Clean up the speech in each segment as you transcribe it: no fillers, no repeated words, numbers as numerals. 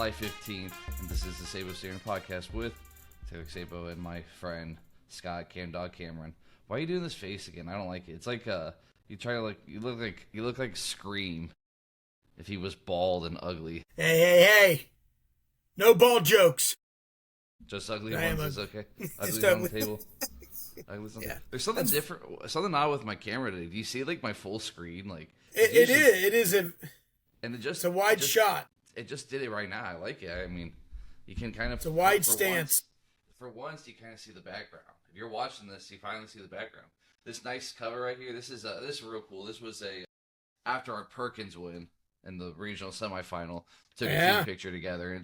July 15th, and this is the Sabo Standard podcast with Taylor Sabo and my friend Scott Cam Dog Cameron. Why are you doing this face again? I don't like it. It's like you look like Scream if he was bald and ugly. Hey! No bald jokes. Just ugly ones is okay. Ugly's ugly. on the table. Ugly's on Yeah. There's something different, something odd with my camera today. Do you see like my full screen? Like It is it's a wide shot. It just did it right now. I like it. I mean, you can kind of. It's a wide stance. For once, you kind of see the background. If you're watching this, you finally see the background. This nice cover right here. This is real cool. This was after our Perkins win in the regional semifinal. Took a team picture together, and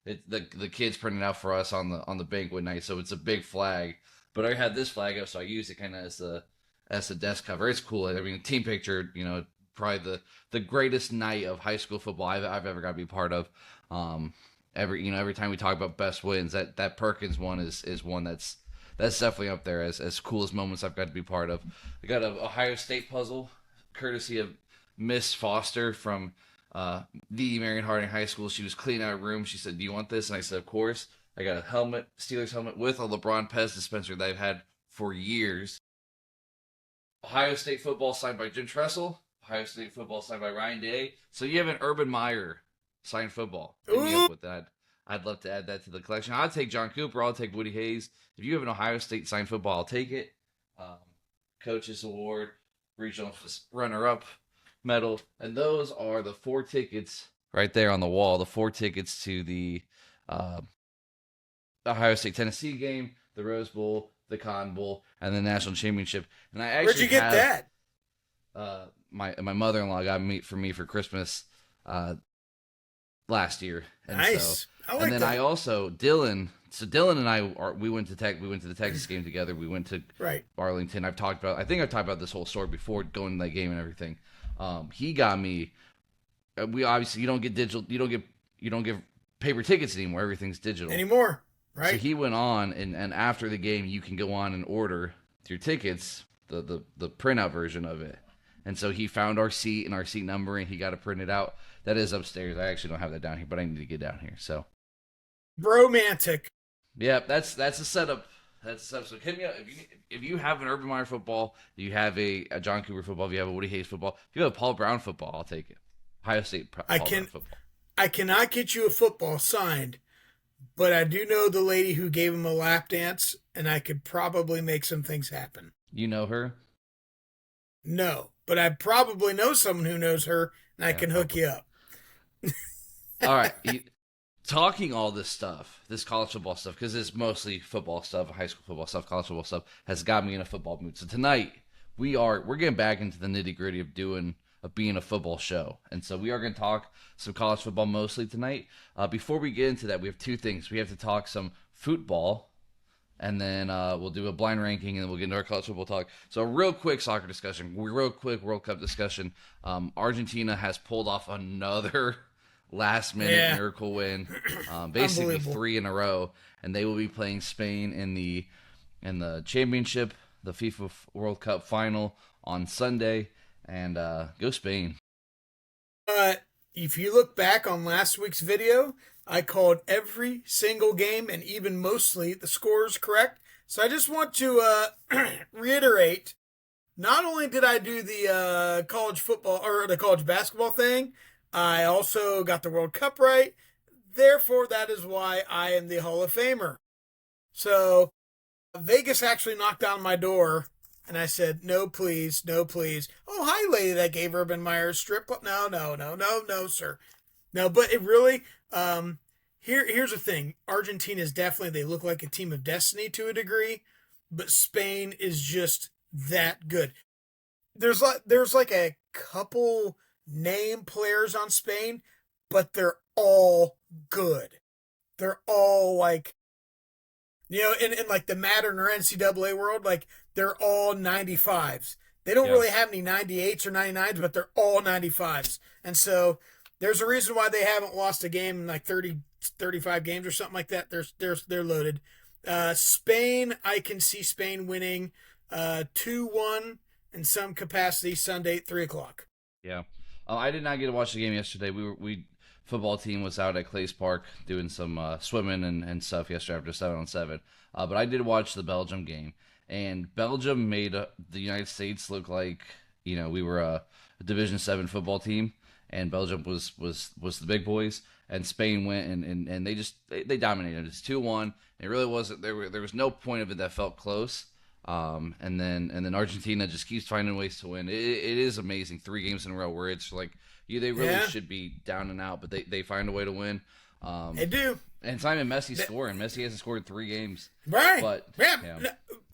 the kids printed out for us on the banquet night. So it's a big flag. But I had this flag up, so I used it kind of as the desk cover. It's cool. I mean, team picture. You know, probably the greatest night of high school football I've ever got to be part of. Every time we talk about best wins, that Perkins one is one that's definitely up there as coolest moments I've got to be part of. I got an Ohio State puzzle, courtesy of Miss Foster from the Marion Harding High School. She was cleaning out a room. She said, "Do you want this?" And I said, "Of course." I got a helmet, Steelers helmet with a LeBron Pez dispenser that I've had for years. Ohio State football signed by Jim Tressel. Ohio State football signed by Ryan Day. So you have an Urban Meyer signed football. Hit me up with that. I'd love to add that to the collection. I'll take John Cooper. I'll take Woody Hayes. If you have an Ohio State signed football, I'll take it. Coaches Award, regional runner-up medal. And those are the 4 tickets right there on the wall. The 4 tickets to the Ohio State-Tennessee game, the Rose Bowl, the Cotton Bowl, and the National Championship. And I actually Where'd you get that? My mother-in-law got me for Christmas last year. And nice. I like and then that. I also Dylan and I we went to the Texas game together. We went to Arlington. I think I've talked about this whole story before going to that game and everything. He got me. We obviously you don't get paper tickets anymore. Everything's digital anymore. Right. So he went on and after the game you can go on and order your tickets, the printout version of it. And so he found our seat and our seat number, and he got it printed out. That is upstairs. I actually don't have that down here, but I need to get down here. So, bromantic. Yeah, that's a setup. That's a setup. So hit me up if you have an Urban Meyer football, you have a John Cooper football, if you have a Woody Hayes football, if you have a Paul Brown football, I'll take it. Ohio State Paul Brown football. I cannot get you a football signed, but I do know the lady who gave him a lap dance, and I could probably make some things happen. You know her? No, but I probably know someone who knows her, and I can hook you up. All right. Talking all this stuff, this college football stuff, because it's mostly football stuff, high school football stuff, college football stuff, has got me in a football mood. So tonight, we're getting back into the nitty-gritty of being a football show. And so we are going to talk some college football mostly tonight. Before we get into that, we have 2 things. We have to talk some football, and then we'll do a blind ranking, and then we'll get into our college football talk. So a real quick soccer discussion, real quick World Cup discussion. Argentina has pulled off another last-minute miracle win, basically 3 in a row, and they will be playing Spain in the championship, the FIFA World Cup final on Sunday, and go Spain. If you look back on last week's video, I called every single game and even mostly the scores correct. So I just want to reiterate, not only did I do the college football or the college basketball thing, I also got the World Cup right. Therefore, that is why I am the Hall of Famer. So Vegas actually knocked on my door, and I said, "No, please, no, please." "Oh, hi, lady that gave Urban Meyer a strip club." No, sir. No, but it really, here's the thing. Argentina is definitely, they look like a team of destiny to a degree, but Spain is just that good. There's like a couple name players on Spain, but they're all good. They're all like, in like the Madden or NCAA world, like they're all 95s. They don't really have any 98s or 99s, but they're all 95s. And so there's a reason why they haven't lost a game in like 30, 35 games or something like that. They're loaded. Spain, I can see Spain winning 2-1 in some capacity Sunday at 3:00. Yeah. I did not get to watch the game yesterday. We football team was out at Clay's Park doing some swimming and stuff yesterday after 7-on-7. But I did watch the Belgium game, and Belgium made the United States look like we were a Division 7 football team, and Belgium was the big boys, and Spain went and they dominated. It's 2-1. It really wasn't there was no point of it that felt close. And then Argentina just keeps finding ways to win. It is amazing. 3 games in a row where it's like they really should be down and out, but they find a way to win. They do. And it's not even Messi scoring. Messi hasn't scored 3 games. Right. But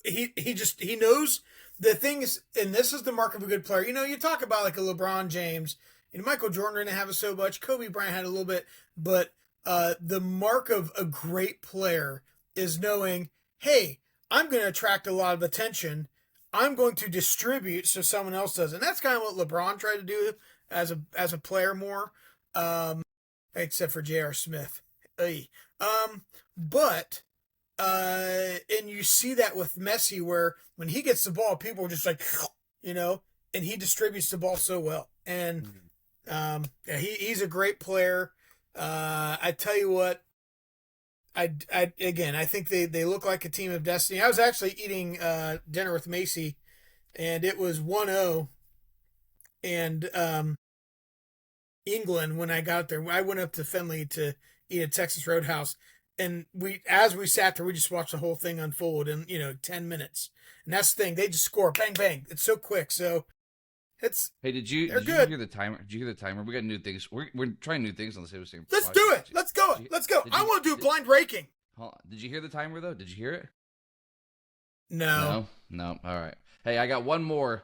he knows the things, and this is the mark of a good player. You talk about like a LeBron James, and Michael Jordan didn't have it so much. Kobe Bryant had a little bit, but the mark of a great player is knowing, hey, I'm going to attract a lot of attention. I'm going to distribute so someone else does. And that's kind of what LeBron tried to do as a player more, except for J.R. Smith. But and you see that with Messi, where when he gets the ball, people are just like, and he distributes the ball so well. And he's a great player. I tell you what, I think they look like a team of destiny. I was actually eating dinner with Macy, and it was 1-0, and England when I got there. I went up to Findlay to eat at Texas Roadhouse, and as we sat there, we just watched the whole thing unfold in 10 minutes. And that's the thing; they just score, bang bang. It's so quick. So it's did you hear the timer? Did you hear the timer? We got new things. We're trying new things on the Sabo Standard. Let's do it. Let's go. Let's go. I want to do a blind ranking. Hold on. Did you hear the timer though? Did you hear it? No. All right. Hey, I got one more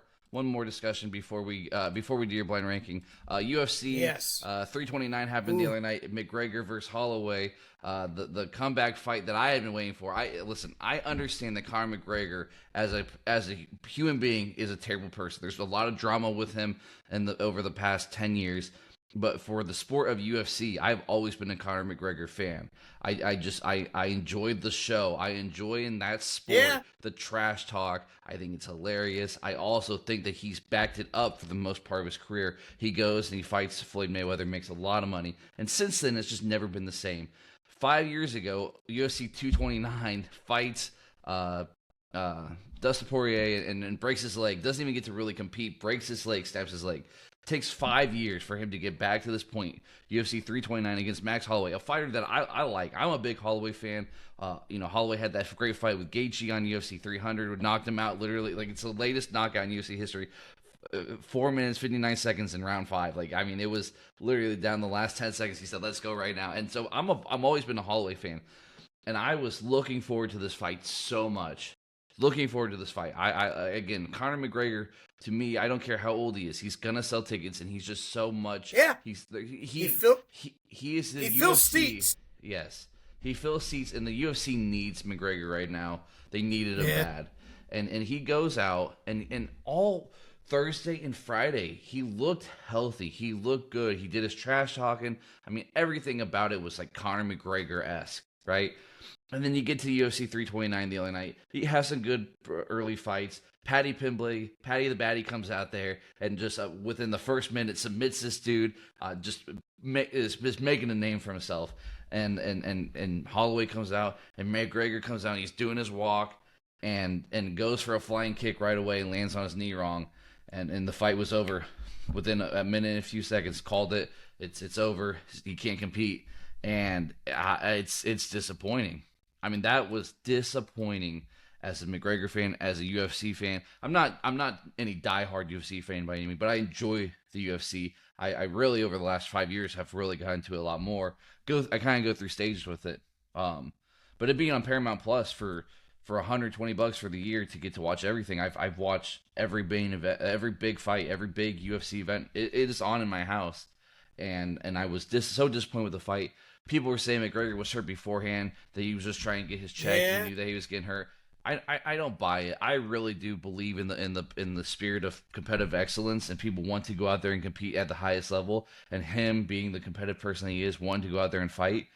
discussion before we do your blind ranking. UFC 329 happened the other night. McGregor versus Holloway. The comeback fight that I had been waiting for. I understand that Conor McGregor as a human being is a terrible person. There's a lot of drama with him over the past 10 years. But for the sport of UFC, I've always been a Conor McGregor fan. I enjoyed the show. I enjoy in that sport the trash talk. I think it's hilarious. I also think that he's backed it up for the most part of his career. He goes and he fights Floyd Mayweather, makes a lot of money. And since then, it's just never been the same. 5 years ago, UFC 229 fights Dustin Poirier and breaks his leg. Doesn't even get to really compete. Breaks his leg, stabs his leg. Takes 5 years for him to get back to this point. UFC 329 against Max Holloway, a fighter that I like. I'm a big Holloway fan. Holloway had that great fight with Gaethje on UFC 300, knocked him out literally. Like, it's the latest knockout in UFC history. 4 minutes 59 seconds in round 5. It was literally down the last 10 seconds. He said, "Let's go right now." And so I'm always been a Holloway fan, and I was looking forward to this fight so much. Looking forward to this fight. Again, Conor McGregor, to me, I don't care how old he is. He's gonna sell tickets, and he's just so much. Yeah. He is the He UFC. fills seats. Yes, he fills seats, and the UFC needs McGregor right now. They needed him bad, and he goes out and all Thursday and Friday he looked healthy. He looked good. He did his trash talking. I mean, everything about it was like Conor McGregor-esque, right? And then you get to the UFC 329 the other night. He has some good early fights. Paddy the Baddy comes out there and just within the first minute submits this dude. Is making a name for himself. And Holloway comes out and McGregor comes out. And he's doing his walk and goes for a flying kick right away and lands on his knee wrong. And the fight was over within a minute and a few seconds. Called it. It's over. He can't compete. And it's disappointing. I mean, that was disappointing as a McGregor fan, as a UFC fan. I'm not any diehard UFC fan by any means, but I enjoy the UFC. I really, over the last 5 years, have really gotten into it a lot more. I kind of go through stages with it. But it being on Paramount Plus for $120 for the year to get to watch everything. I've watched every main event, every big fight, every big UFC event. It is on in my house, and I was so disappointed with the fight. People were saying McGregor was hurt beforehand, that he was just trying to get his check. He knew that he was getting hurt. I don't buy it. I really do believe in the spirit of competitive excellence, and people want to go out there and compete at the highest level. And him being the competitive person he is, wanting to go out there and fight.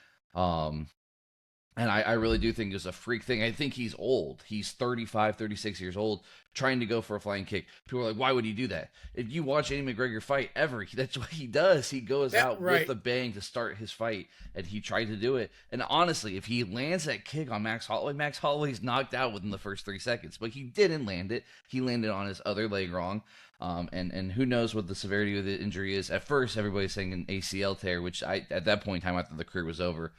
And I really do think it's a freak thing. I think he's old. He's 35, 36 years old, trying to go for a flying kick. People are like, why would he do that? If you watch any McGregor fight ever, that's what he does. He goes out with a bang to start his fight, and he tried to do it. And honestly, if he lands that kick on Max Holloway's knocked out within the first 3 seconds. But he didn't land it. He landed on his other leg wrong. And who knows what the severity of the injury is. At first, everybody's saying an ACL tear, which at that point in time, after the career was over,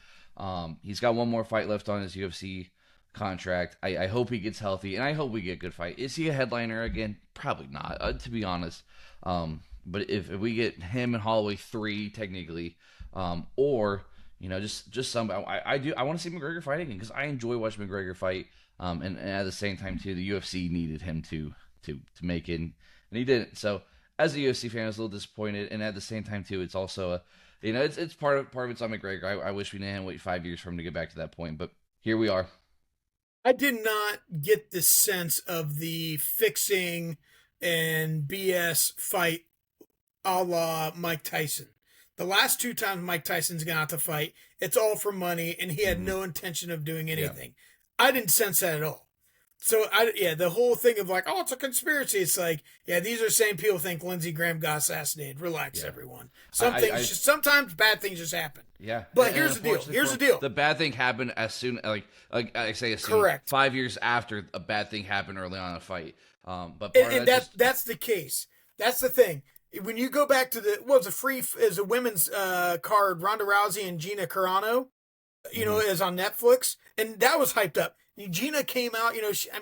he's got one more fight left on his UFC contract. I hope he gets healthy, and I hope we get a good fight. Is he a headliner again? Probably not, to be honest. But if we get him and Holloway 3 technically, or just some, I want to see McGregor fight again because I enjoy watching McGregor fight. And at the same time too, the UFC needed him to make it, and he didn't. So as a UFC fan, I was a little disappointed, and at the same time too, it's also it's part of it's on McGregor. I wish we didn't wait 5 years for him to get back to that point, but here we are. I did not get the sense of the fixing and BS fight a la Mike Tyson. The last 2 times Mike Tyson's gone out to fight, it's all for money, and he had no intention of doing anything. Yeah. I didn't sense that at all. So, the whole thing of like, oh, it's a conspiracy. It's like, yeah, these are the same people think Lindsey Graham got assassinated. Relax, everyone. Sometimes bad things just happen. Yeah. But here's the deal. The bad thing happened as soon, correct. 5 years after a bad thing happened early on in a fight. But that's the case. That's the thing. When you go back to the women's card, Ronda Rousey and Gina Carano, is on Netflix, and that was hyped up. Gina came out,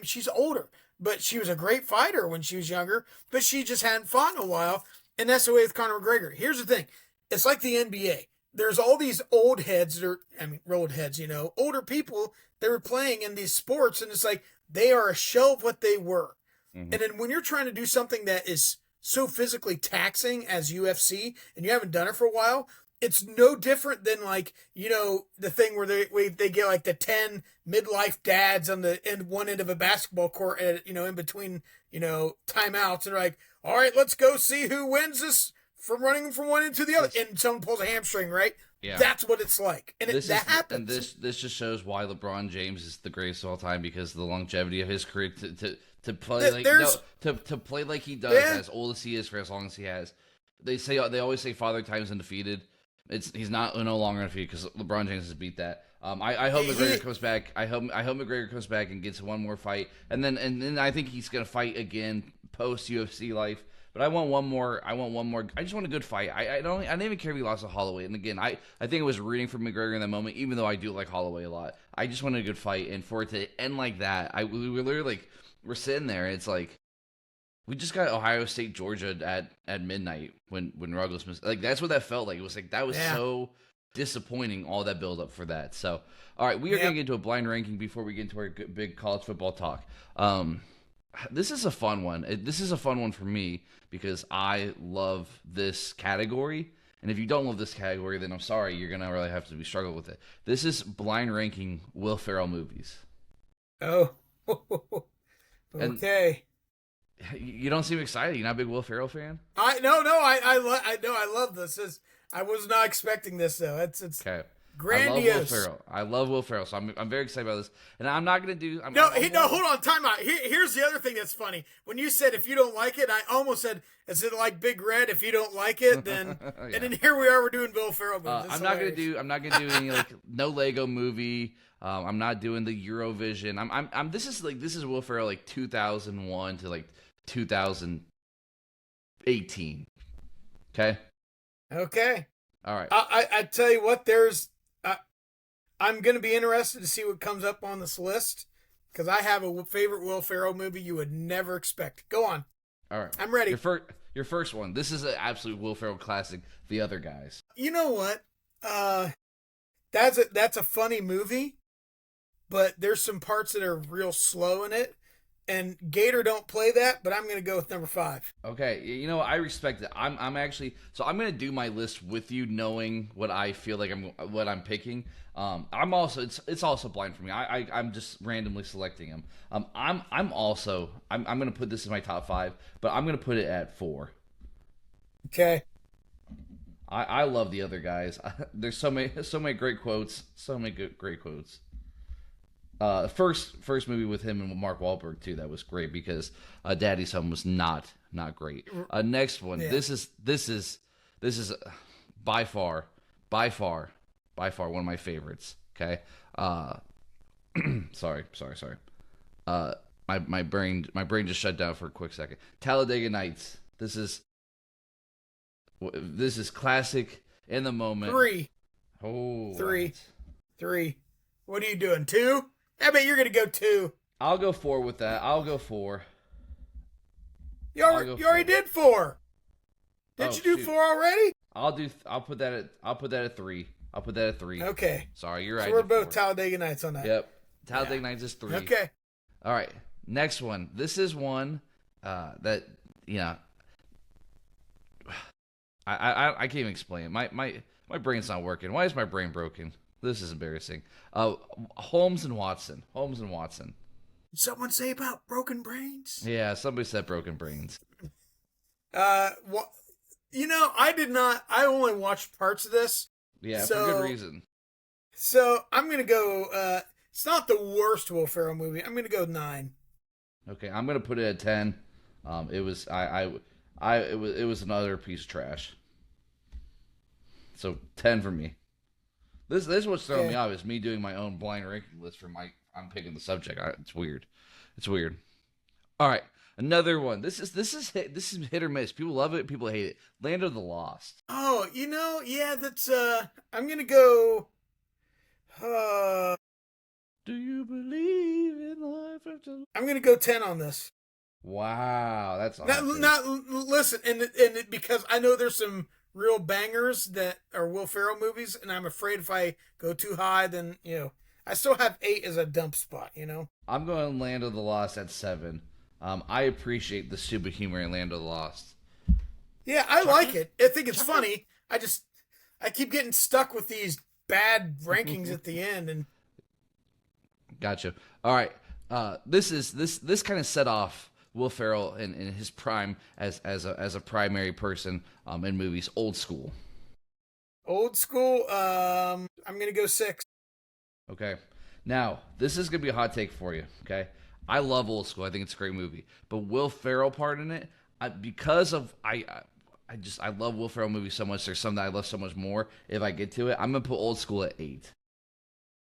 she's older, but she was a great fighter when she was younger, but she just hadn't fought in a while, and that's the way with Conor McGregor. Here's the thing. It's like the NBA. There's all these old heads older people that were playing in these sports, and it's like they are a shell of what they were. Mm-hmm. And then when you're trying to do something that is so physically taxing as UFC, and you haven't done it for a while, it's no different than the thing where they get like the 10 midlife dads on the one end of a basketball court, in between, timeouts, and they're like, all right, let's go see who wins this from running from one end to the other. And someone pulls a hamstring, right? Yeah. That's what it's like. And that happens. And this just shows why LeBron James is the greatest of all time, because of the longevity of his career to play to play like he does, as old as he is, for as long as he has. They always say Father Time's undefeated. He's no longer undefeated because LeBron James has beat that. I hope McGregor comes back. I hope McGregor comes back and gets one more fight, and then I think he's gonna fight again post UFC life. But I want one more. I just want a good fight. I didn't even care if he lost to Holloway. And again, I think I was rooting for McGregor in that moment, even though I do like Holloway a lot. I just wanted a good fight, and for it to end like that, we were literally we're sitting there. And it's like, we just got Ohio State, Georgia at midnight when Ruggles missed. That's what that felt like. It was like that was so disappointing, all that build up for that. So, all right, we are going to get into a blind ranking before we get into our big college football talk. This is a fun one. This is a fun one for me because I love this category. And if you don't love this category, then I'm sorry, you're going to really have to struggle with it. This is blind ranking Will Ferrell movies. Oh, okay. You don't seem excited. You're not a big Will Ferrell fan? I love this. I was not expecting this though. It's okay. Grandiose. I love Will Ferrell, so I'm very excited about this. And I'm not gonna do. Hold on, time out. Here's the other thing that's funny. When you said if you don't like it, I almost said, is it like Big Red? If you don't like it, then and then here we are. We're doing Will Ferrell movies. I'm not gonna do any no Lego movie. I'm not doing the Eurovision. This is Will Ferrell 2001 to 2018. Okay. Okay. All right. I tell you what, I'm going to be interested to see what comes up on this list because I have a favorite Will Ferrell movie you would never expect. Go on. All right. I'm ready. Your first one. This is an absolute Will Ferrell classic, The Other Guys. You know what? That's a funny movie, but there's some parts that are real slow in it. And Gator don't play that, but I'm going to go with number 5. Okay, I respect it. I'm actually I'm going to do my list with you, knowing what I feel like what I'm picking. I'm also it's also blind for me. I'm just randomly selecting them. I'm going to put this in my top 5, but I'm going to put it at 4. Okay. I love The Other Guys. There's so many great quotes. So many great quotes. First movie with him and Mark Wahlberg too. That was great because Daddy's Home was not great. Next one. Yeah. This is by far one of my favorites. Okay. Sorry. My brain just shut down for a quick second. Talladega Nights. This is classic in the moment. 3. Oh, Three. 3. What are you doing? 2? I bet you're gonna go 2. I'll go 4 with that. I'll go 4. You already did 4. Didn't you do 4 already? I'll put that at 3. I'll put that at 3. Okay. Sorry, you're right. So we're both Talladega Nights on that. Yep. Talladega Nights is 3. Okay. All right. Next one. This is one that I can't even explain it. My brain's not working. Why is my brain broken? This is embarrassing. Holmes and Watson. Did someone say about broken brains? Yeah, somebody said broken brains. What? I did not. I only watched parts of this. Yeah, for good reason. So I'm gonna go. It's not the worst Will Ferrell movie. I'm gonna go 9. Okay, I'm gonna put it at 10. It was it was another piece of trash. So 10 for me. This is what's throwing me off is me doing my own blind ranking list for I'm picking the subject. It's weird. All right, another one. This is hit or miss. People love it. People hate it. Land of the Lost. Oh, yeah. That's I'm gonna go. Do you believe in life after? I'm gonna go 10 on this. Wow, that's awesome. Listen, and because I know there's some real bangers that are Will Ferrell movies, and I'm afraid if I go too high, then I still have 8 as a dump spot. I'm going Land of the Lost at 7. I appreciate the stupid humor in Land of the Lost. Yeah, I like it. I think it's funny. I keep getting stuck with these bad rankings at the end, and gotcha. All right, this kind of set off Will Ferrell in his prime as a primary person in movies. Old School. I'm gonna go 6. Okay, now this is gonna be a hot take for you. Okay, I love Old School. I think it's a great movie, but Will Ferrell part in it, because of I love Will Ferrell movies so much. There's some that I love so much more. If I get to it, I'm gonna put Old School at 8.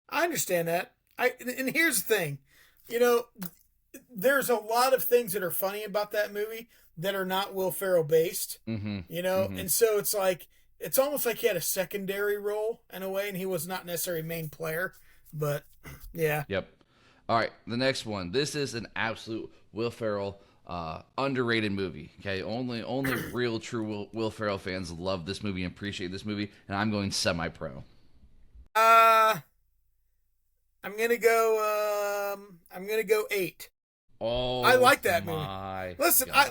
I understand that. And here's the thing, there's a lot of things that are funny about that movie that are not Will Ferrell based, and so it's almost like he had a secondary role in a way, and he was not necessarily a main player, but yeah. Yep. All right, the next one. This is an absolute Will Ferrell underrated movie. Okay, only real true Will Ferrell fans love this movie and appreciate this movie, and I'm going semi-pro. I'm gonna go 8. Oh, I like that movie. Listen. Oh,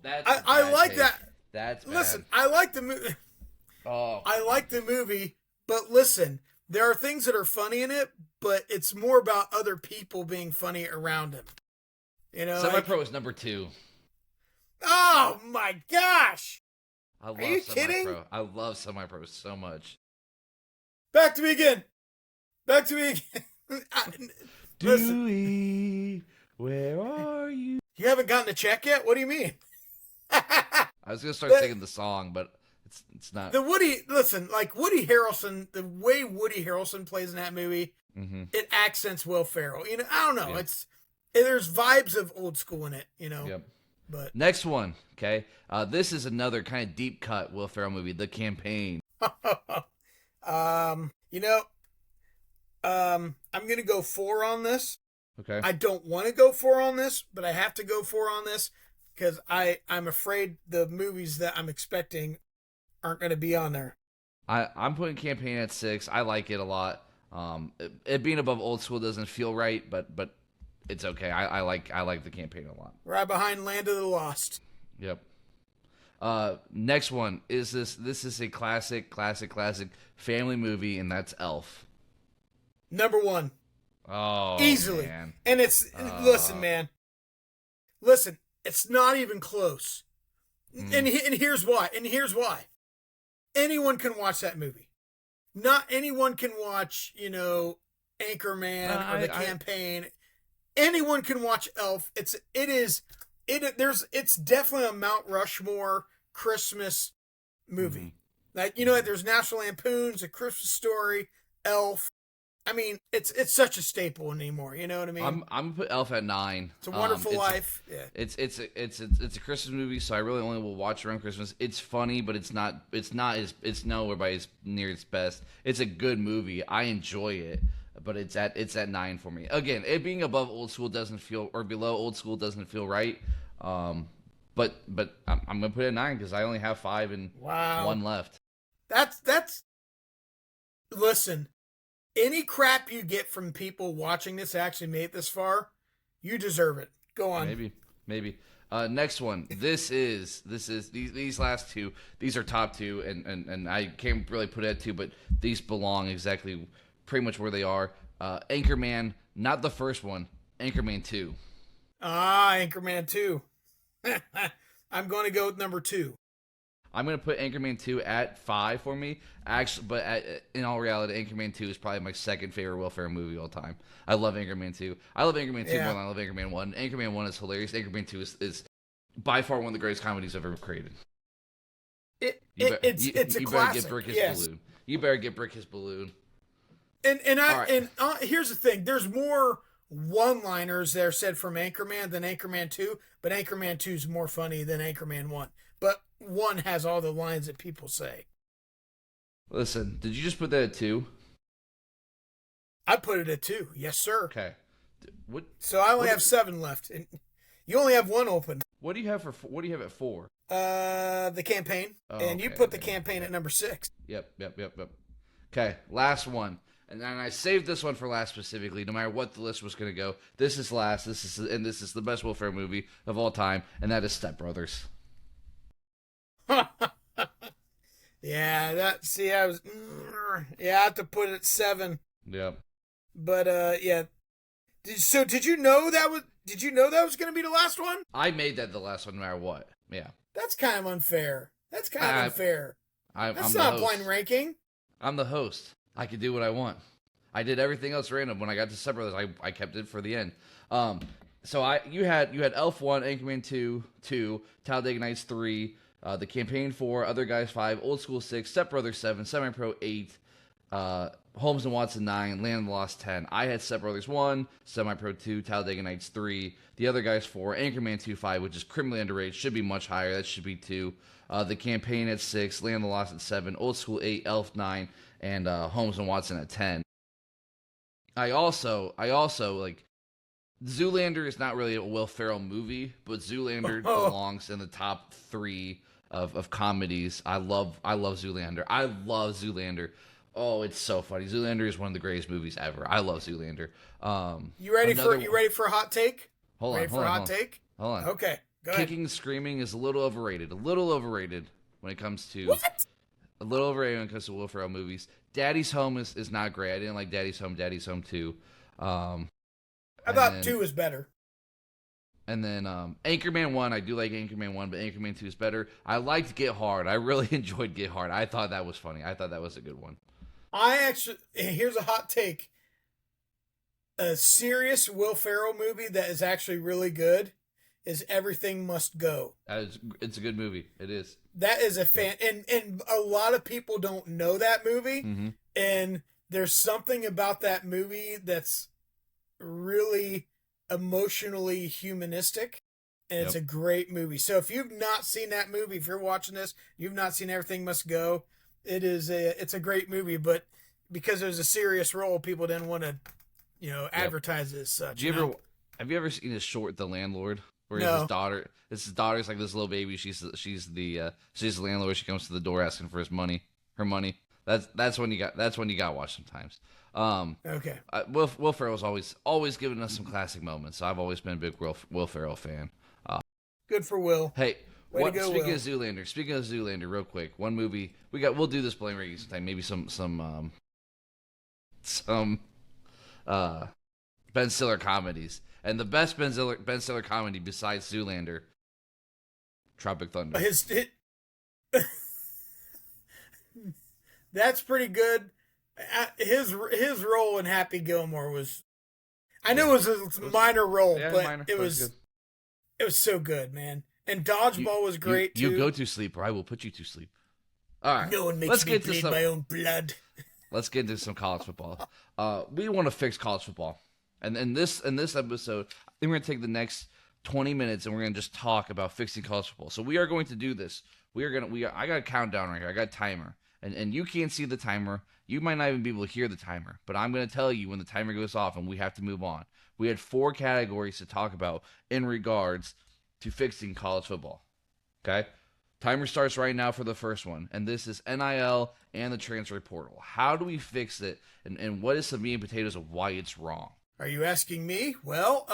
that's I like take. That. That's bad. Listen. I like the movie. Oh, I like the movie, but listen, there are things that are funny in it, but it's more about other people being funny around him. Semi-Pro is number 2. Oh my gosh! Are you kidding? I love Semi-Pro so much. Back to me again. Dewey, where are you? You haven't gotten a check yet? What do you mean? I was gonna start singing the song, but it's not. Woody Harrelson, the way Woody Harrelson plays in that movie, it accents Will Ferrell. I don't know. Yeah. There's vibes of Old School in it. Yep. But next one, okay. This is another kind of deep cut Will Ferrell movie, The Campaign. I'm gonna go 4 on this. Okay. I don't want to go 4 on this, but I have to go 4 on this because I'm afraid the movies that I'm expecting aren't going to be on there. I'm putting Campaign at 6. I like it a lot. It being above Old School doesn't feel right, but it's okay. I like The Campaign a lot. Right behind Land of the Lost. Yep. Next one is this is a classic family movie, and that's Elf. Number 1. Oh, easily. Man. And it's listen, man. Listen, it's not even close. And here's why. Anyone can watch that movie. Not anyone can watch, Anchorman or The Campaign. Anyone can watch Elf. It's definitely a Mount Rushmore Christmas movie. Like, there's National Lampoon's, A Christmas Story, Elf. I mean, it's such a staple anymore. You know what I mean? I'm gonna put Elf at 9. It's a Wonderful Life. Yeah. It's a Christmas movie, so I really only will watch around Christmas. It's funny, but it's nowhere by near its best. It's a good movie. I enjoy it, but it's at 9 for me. Again, it being above Old School doesn't feel, or below Old School doesn't feel right. But I'm gonna put it at 9 because I only have 5 and 1 left. That's. Listen. Any crap you get from people watching this actually made it this far, you deserve it. Go on. Maybe. Next one. This is these last two. These are top 2, and I can't really put it at 2, but these belong exactly pretty much where they are. Anchorman, not the first one. Anchorman 2. Anchorman 2. I'm going to go with number 2. I'm going to put Anchorman 2 at 5 for me. Actually, but in all reality, Anchorman 2 is probably my second favorite Will Ferrell movie of all time. I love Anchorman 2. I love Anchorman 2 more than I love Anchorman 1. Anchorman 1 is hilarious. Anchorman 2 is by far one of the greatest comedies I've ever created. It's a classic. Better get Brick his balloon. You better get Brick his balloon. And here's the thing. There's more one-liners that are said from Anchorman than Anchorman 2, but Anchorman 2 is more funny than Anchorman 1. But 1 has all the lines that people say. Listen, did you just put that at 2? I put it at 2. Yes, sir. Okay. So I only have 7 left, and you only have 1 open. What do you have at 4? The Campaign, and you put The Campaign at number 6. Yep. Okay, last one. And then I saved this one for last specifically, no matter what the list was going to go. This is last. This is the best Will Ferrell movie of all time, and that is Step Brothers. Yeah, I have to put it at 7. Yep. But yeah. Did you know that was going to be the last one? I made that the last one no matter what. Yeah. That's kind of unfair. That's not I'm blind ranking. I'm the host. I can do what I want. I did everything else random. When I got to Step Brothers, I kept it for the end. So you had Elf 1, Anchorman 2, Talladega Nights 3, The Campaign 4, Other Guys 5, Old School 6, Step Brothers 7, Semi-Pro 8, Holmes and Watson 9, Land of the Lost 10. I had Step Brothers 1, Semi-Pro 2, Talladega Nights 3, The Other Guys 4, Anchorman 2 5, which is criminally underrated. Should be much higher. That should be 2. The Campaign at 6, Land of the Lost at 7, Old School 8, Elf 9, and Holmes and Watson at 10. I also like Zoolander is not really a Will Ferrell movie, but Zoolander belongs in the top 3 of comedies. I love Zoolander. I love Zoolander. Oh, it's so funny. Zoolander is one of the greatest movies ever. I love Zoolander. You ready for a hot take? Hold on. Okay, go ahead. Kicking and Screaming is a little overrated. When it comes to what? A little overrated when it comes to Will Ferrell movies. Daddy's Home is not great. I didn't like Daddy's Home. Daddy's Home 2. I thought 2 was better. And then Anchorman 1, I do like Anchorman 1, but Anchorman 2 is better. I liked Get Hard. I really enjoyed Get Hard. I thought that was funny. I thought that was a good one. Here's a hot take. A serious Will Ferrell movie that is actually really good is Everything Must Go. It's a good movie. It is. That is a fan, and a lot of people don't know that movie, and there's something about that movie that's really emotionally humanistic, and it's a great movie. So if you've not seen that movie, if you're watching this, you've not seen Everything Must Go, it's a great movie, but because it was a serious role, people didn't want to, advertise it as such. Have you ever seen his short, The Landlord? Where No. his daughter's like this little baby. She's the landlord. She comes to the door asking for her money. That's when you got to watch sometimes. Okay. Will Ferrell's always giving us some classic moments. So I've always been a big Will Ferrell fan. Good for Will. Hey, Way to go, speaking Will. of Zoolander, real quick, one movie we'll do this blame ranking sometime. Maybe some Ben Stiller comedies. And the best Ben Stiller comedy besides Zoolander, Tropic Thunder. That's pretty good. His role in Happy Gilmore was, I know Yeah. it was a minor role, Yeah, but minor, it but it's was good. it was so good, man. And You, Dodgeball was great you too. go to sleep, or I will put you to sleep. All right, No one makes let's me get to bleed some. my own blood. Let's get into some college football. We want to fix college football, and in this episode, I think we're gonna take the next 20 minutes and we're gonna just talk about fixing college football. So we are going to do this. I got a countdown right here. I got a timer, and you can't see the timer. You might not even be able to hear the timer, but I'm gonna tell you when the timer goes off and we have to move on. We had 4 categories to talk about in regards to fixing college football. Okay. Timer starts right now for the first one, and this is NIL and the transfer portal. How do we fix it, and what is the meat and potatoes of why it's wrong? Are you asking me? Well,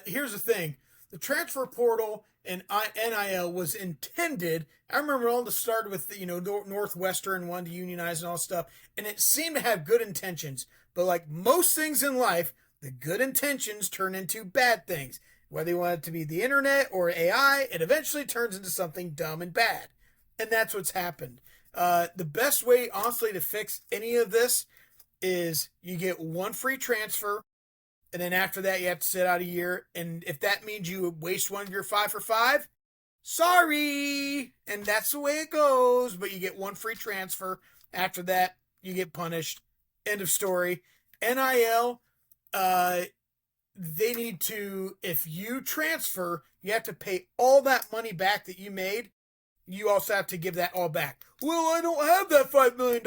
here's the thing: the transfer portal and NIL was intended. I remember all the started with Northwestern wanted to unionize and all stuff, and it seemed to have good intentions. But like most things in life, the good intentions turn into bad things. Whether you want it to be the internet or AI, it eventually turns into something dumb and bad. And that's what's happened. The best way, honestly, to fix any of this is you get one free transfer, and then after that, you have to sit out a year. And if that means you waste one of your 5 for 5, sorry. And that's the way it goes. But you get one free transfer. After that, you get punished. End of story. NIL, they need to, if you transfer, you have to pay all that money back that you made. You also have to give that all back. Well, I don't have that $5 million.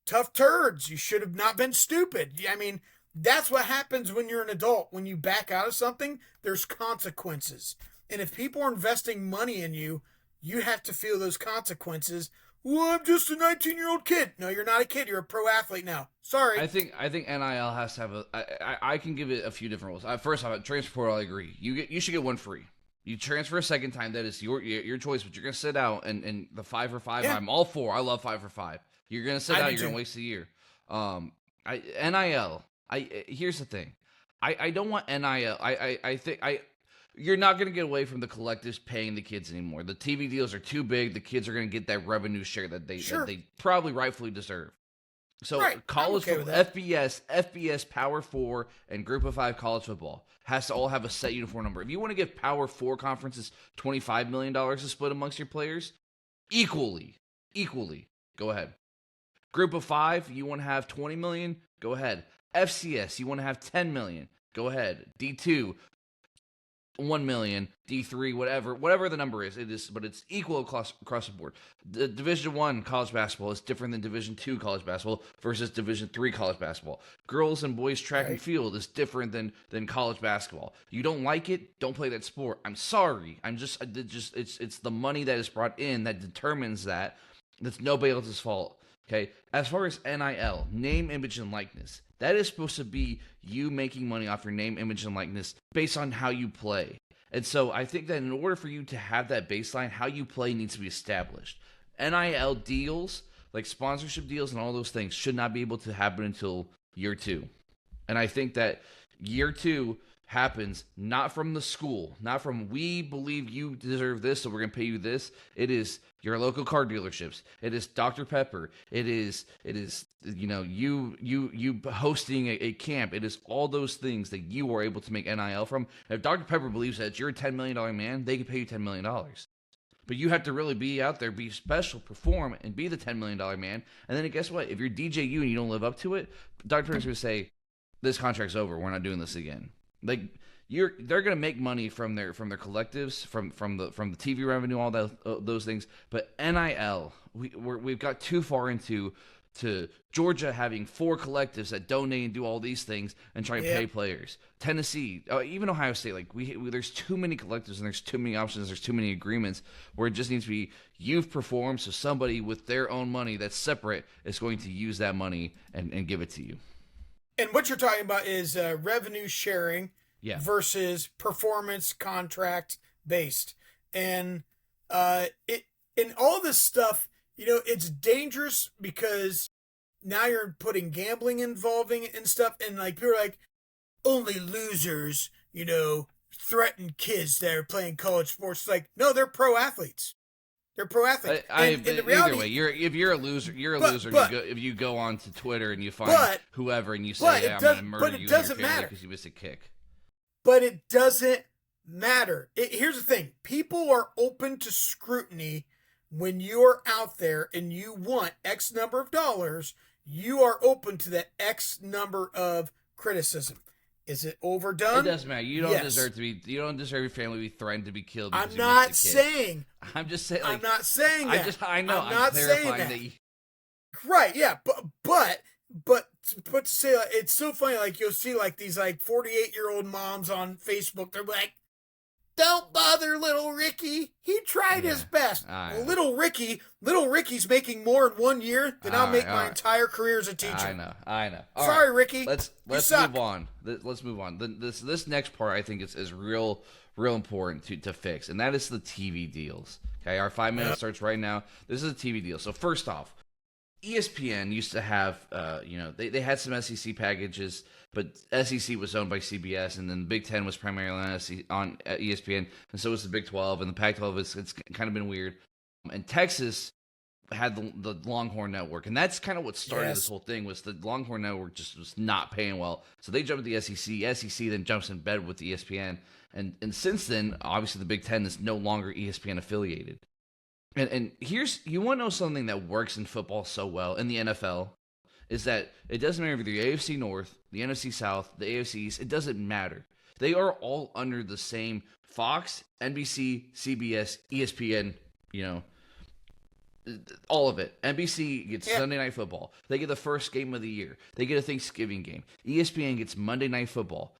Tough turds. You should have not been stupid. I mean, that's what happens when you're an adult. When you back out of something, there's consequences. And if people are investing money in you, you have to feel those consequences. Well, I'm just a 19-year-old kid. No, you're not a kid. You're a pro athlete now. Sorry. I think NIL has to have a. I can give it a few different rules. First off, transfer portal, I agree. You should get one free. You transfer a second time, that is your choice, but you're gonna sit out and the 5 for 5. Yeah. I'm all for. I love 5 for 5. You're gonna sit out. You're gonna waste a year. NIL. Here's the thing. I don't want NIL. I think you're not going to get away from the collectives paying the kids anymore. The TV deals are too big. The kids are going to get that revenue share that they probably rightfully deserve. So college football, FBS, Power 4, and Group of 5 college football has to all have a set uniform number. If you want to give Power 4 conferences $25 million to split amongst your players, equally, go ahead. Group of 5, you want to have $20 million, go ahead. FCS, you want to have $10 million, go ahead. D2, $1 million, D3, whatever the number is, but it's equal across the board. The Division I college basketball is different than Division II college basketball versus Division III college basketball. Girls and boys track and field is different than college basketball. You don't like it, don't play that sport. I'm sorry. It's the money that is brought in that determines that. That's nobody else's fault. Okay, as far as NIL, name, image, and likeness, that is supposed to be you making money off your name, image, and likeness based on how you play. And so I think that in order for you to have that baseline, how you play needs to be established. NIL deals, like sponsorship deals and all those things, should not be able to happen until year 2. And I think that year 2 happens not from the school, not from we believe you deserve this, so we're going to pay you this. It is your local car dealerships. It is Dr. Pepper. It is you hosting a camp. It is all those things that you are able to make NIL from. If Dr. Pepper believes that you're a $10 million man, they can pay you $10 million. But you have to really be out there, be special, perform, and be the $10 million man. And then guess what? If you're DJU and you don't live up to it, Dr. Pepper's going to say, this contract's over. We're not doing this again. Like they're gonna make money from their collectives, from the TV revenue, all those things. But NIL, we've got too far into Georgia having 4 collectives that donate and do all these things and try to pay players. Tennessee, even Ohio State, like there's too many collectives and there's too many options. There's too many agreements where it just needs to be you've performed, so somebody with their own money that's separate is going to use that money and give it to you. And what you're talking about is revenue sharing versus performance contract based. And in all this stuff, it's dangerous because now you're putting gambling involving and stuff. And like people are like, only losers, threaten kids that are playing college sports. It's like, no, they're pro athletes. They're pro athletes. And the either reality, way, if you're a loser, you're a loser. If you go onto Twitter and you find whoever and you say, "Yeah, I'm going to murder you," doesn't matter because you missed a kick. But it doesn't matter. Here's the thing: people are open to scrutiny when you're out there and you want X number of dollars. You are open to that X number of criticism. Is it overdone? It doesn't matter. You don't deserve to be. You don't deserve your family to be threatened to be killed. I'm not saying. I'm just saying. I'm not saying that. I know. I'm not clarifying saying that. Right? Yeah. But to say it's so funny. Like you'll see like these like 48-year-old moms on Facebook. They're like, "Don't bother little Ricky. He tried his best." Well, little Ricky's making more in 1 year than I'll make my entire career as a teacher. I know. Sorry, Ricky. Let's move on. Let's move on. This next part I think is real important to fix, and that is the TV deals. Okay, our 5 minutes starts right now. This is a TV deal. So first off, ESPN used to have, they had some SEC packages, but SEC was owned by CBS, and then the Big Ten was primarily on ESPN, and so was the Big 12, and the Pac-12 it's kind of been weird. And Texas had the Longhorn Network, and that's kind of what started this whole thing. Was the Longhorn Network just was not paying well, so they jumped to the SEC. SEC then jumps in bed with the ESPN, and since then, obviously, the Big Ten is no longer ESPN affiliated. And here's, you want to know something that works in football so well in the NFL is that it doesn't matter if you're the AFC North, the NFC South, the AFC East. It doesn't matter. They are all under the same Fox, NBC, CBS, ESPN. All of it. NBC gets Sunday Night Football. They get the first game of the year. They get a Thanksgiving game. ESPN gets Monday Night Football.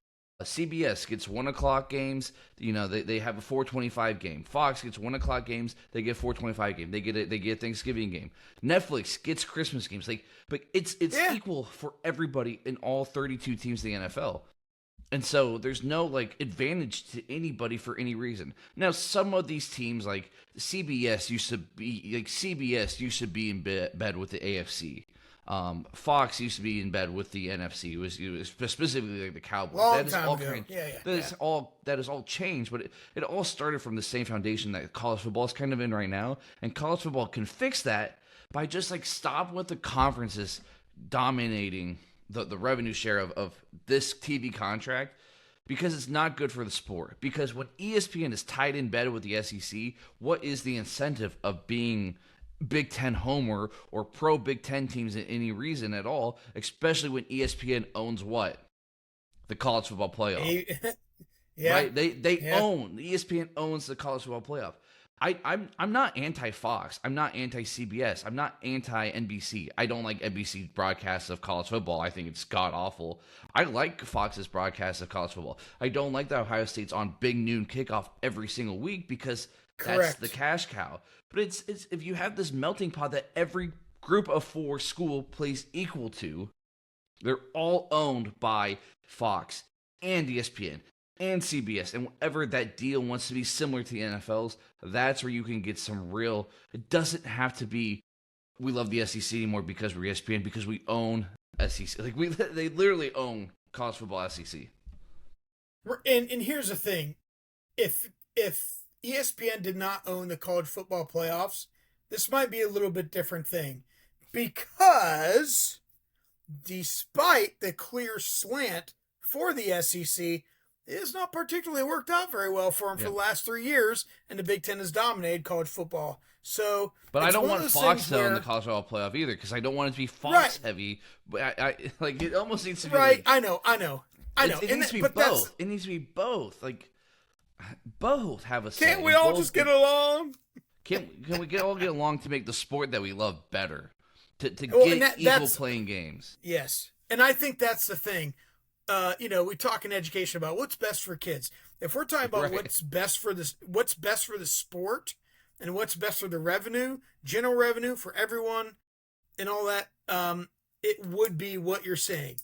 CBS gets 1 o'clock games. They have a 4:25 game. Fox gets 1 o'clock games. They get 4:25 game. They get a Thanksgiving game. Netflix gets Christmas games. But it's equal for everybody in all 32 teams in the NFL. And so there's no advantage to anybody for any reason. Now some of these teams like CBS used to be in bed with the AFC. Fox used to be in bed with the NFC. It was specifically the Cowboys. That is all changed, but it all started from the same foundation that college football is kind of in right now. And college football can fix that by just stop with the conferences dominating the revenue share of this TV contract, because it's not good for the sport. Because when ESPN is tied in bed with the SEC, what is the incentive of being Big Ten homer or pro Big Ten teams in any reason at all, especially when ESPN owns what? The college football playoff. Right? They own, ESPN owns the college football playoff. I'm not anti-Fox. I'm not anti-CBS. I'm not anti-NBC. I don't like NBC's broadcasts of college football. I think it's god-awful. I like Fox's broadcasts of college football. I don't like that Ohio State's on big noon kickoff every single week because that's the cash cow. But it's if you have this melting pot that every group of 4 school plays equal to, they're all owned by Fox and ESPN and CBS, and whatever that deal wants to be similar to the NFL's, that's where you can get some real. It doesn't have to be we love the SEC anymore because we're ESPN, because we own SEC. They literally own college football SEC. And here's the thing, if ESPN did not own the college football playoffs, this might be a little bit different thing, because despite the clear slant for the SEC, it has not particularly worked out very well for him for the last 3 years, and the Big Ten has dominated college football. So, but I don't want Fox to own the college football playoff either, because I don't want it to be Fox heavy. But it almost needs to be I know. It needs to be both. It needs to be both. Both have a say. Can't we all just get along? Can we all get along to make the sport that we love better? To get equal playing games. Yes, and I think that's the thing. We talk in education about what's best for kids. If we're talking about what's best for the sport, and what's best for the revenue, general revenue for everyone, and all that, it would be what you're saying.